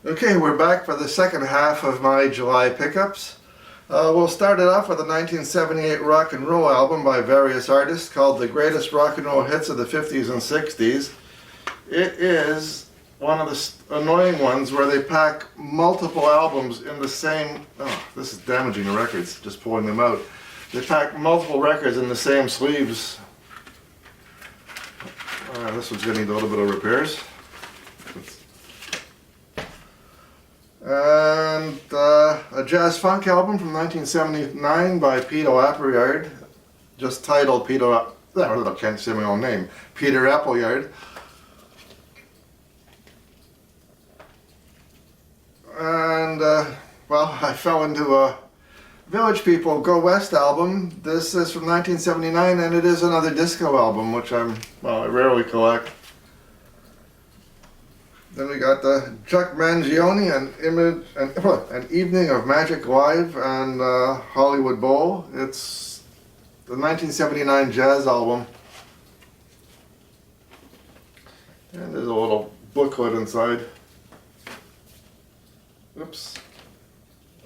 Okay, we're back for the second half of my July pickups. We'll start it off with a 1978 rock and roll album by various artists called The Greatest Rock and Roll Hits of the 50s and 60s. It is one of the annoying ones where they pack multiple albums in the same... Oh, this is damaging the records, just pulling them out. They pack multiple records in the same sleeves. This one's going to need a little bit of repairs. And a jazz funk album from 1979 by Peter Appleyard, just titled Peter. I can't say my own name. Peter Appleyard. And well, I fell into a Village People Go West album. This is from 1979, and it is another disco album, which I rarely collect. Then we got the Chuck Mangione, an Evening of Magic Live and Hollywood Bowl. It's the 1979 jazz album. And there's a little booklet inside. Oops.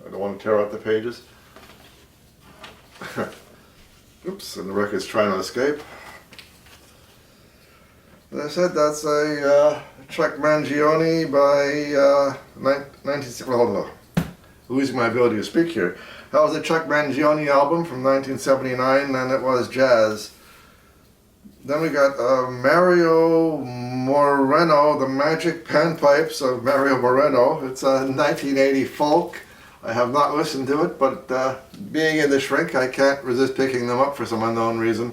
I don't want to tear out the pages. Oops, and the record's trying to escape. As I said, that's a Chuck Mangione by losing my ability to speak here. That was a Chuck Mangione album from 1979, and it was jazz. Then we got Mario Moreno, The Magic Panpipes of Mario Moreno. It's a 1980 folk. I have not listened to it, but being in the shrink, I can't resist picking them up for some unknown reason.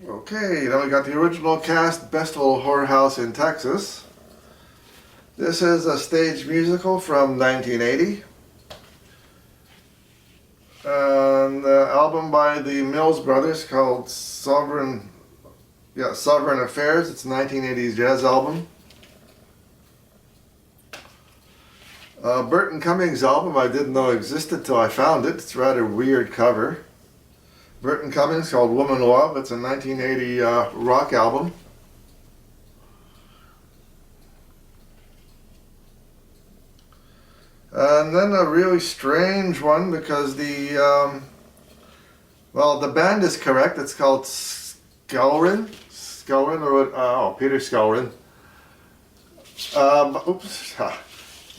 Okay, then we got the original cast, Best Little Whorehouse in Texas. This is a stage musical from 1980. And the album by the Mills Brothers called Sovereign Affairs. It's a 1980s jazz album. Burton Cummings album I didn't know existed till I found it. It's a rather weird cover. Burton Cummings called Woman Love. It's a 1980 rock album. And then a really strange one because the band is correct. It's called Skelrin, Peter Skelrin.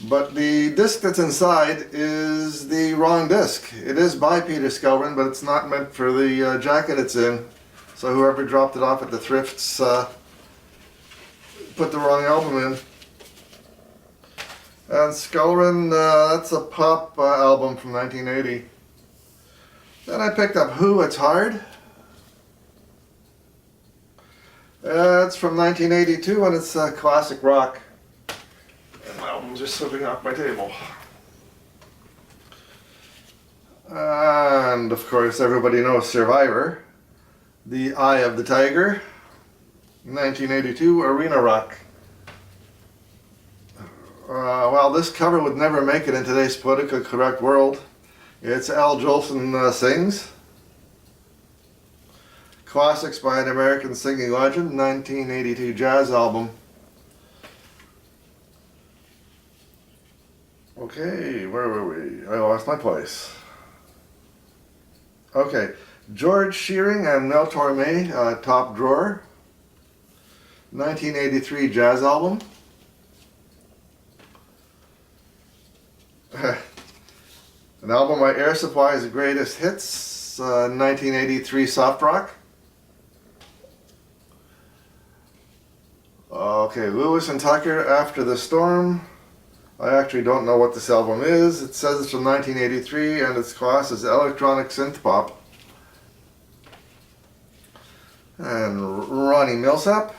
But the disc that's inside is the wrong disc. It is by Peter Skelrin, but it's not meant for the jacket it's in. So whoever dropped it off at the thrifts put the wrong album in. And Skelrin, that's a pop album from 1980. Then I picked up Who, It's Hard. It's from 1982, and it's classic rock. And my albums are slipping off my table. And of course, everybody knows Survivor. The Eye of the Tiger. 1982, Arena Rock. Well, this cover would never make it in today's politically correct world. It's Al Jolson Sings. Classics by an American Singing Legend, 1982 jazz album. Okay, where were we? I lost my place. Okay, George Shearing and Mel Torme, Top Drawer. 1983 jazz album. An album by Air Supply's Greatest Hits, 1983 soft rock. Okay, Lewis and Tucker, After the Storm. I actually don't know what this album is. It says it's from 1983 and its class is electronic synth pop. And Ronnie Millsap,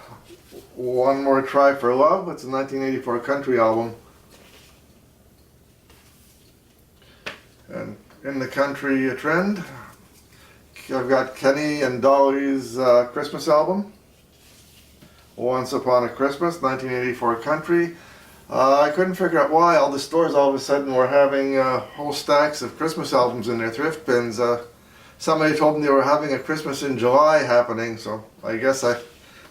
One More Try for Love. It's a 1984 country album. And in the country trend, I've got Kenny and Dolly's Christmas album. Once Upon a Christmas, 1984 country. I couldn't figure out why all the stores all of a sudden were having whole stacks of Christmas albums in their thrift bins. somebody told me they were having a Christmas in July happening, so I guess I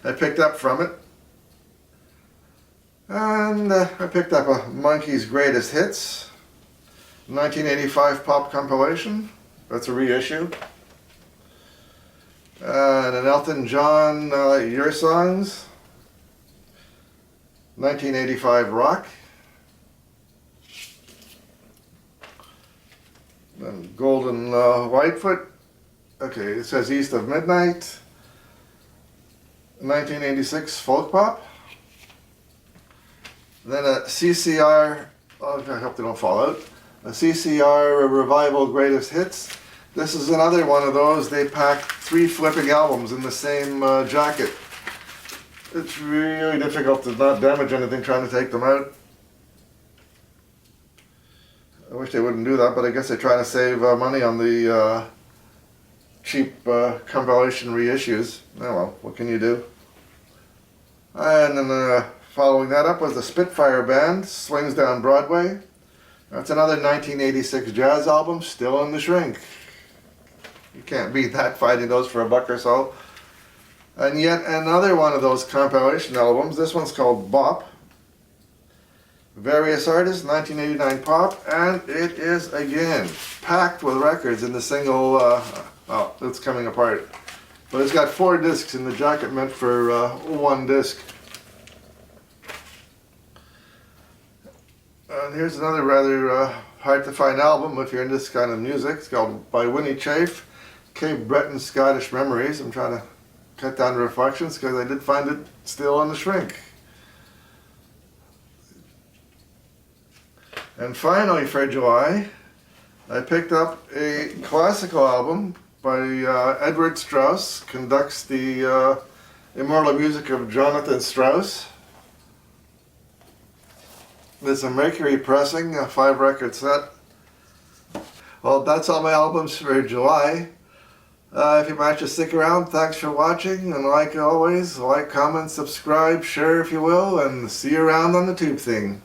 picked up from it. And I picked up a Monkey's Greatest Hits 1985 pop compilation. That's a reissue. And an Elton John Your Songs 1985 rock. Then Golden Whitefoot. Okay, it says East of Midnight 1986 folk pop. Then a CCR, oh, I hope they don't fall out, a CCR Revival Greatest Hits. This is another one of those, they pack 3 flipping albums in the same jacket. It's really difficult to not damage anything trying to take them out. I wish they wouldn't do that, but I guess they're trying to save money on the cheap compilation reissues. Oh well, what can you do? And then following that up was the Spitfire Band, Swings Down Broadway. That's another 1986 jazz album, still in the shrink. You can't beat that, finding those for $1 or so. And yet another one of those compilation albums, this one's called Bop. Various Artists, 1989 pop, and it is again packed with records in the single, oh, it's coming apart. But it's got 4 discs in the jacket, meant for 1 disc. And here's another rather hard to find album if you're into this kind of music. It's called By Winnie Chafe, Cape Breton Scottish Memories. I'm trying to cut down the reflections because I did find it still on the shrink. And finally for July, I picked up a classical album by Edward Strauss, conducts the immortal music of Jonathan Strauss. There's a Mercury pressing, a 5-record set. Well, that's all my albums for July. If you managed to stick around, thanks for watching, and like always, like, comment, subscribe, share if you will, and see you around on the tube thing.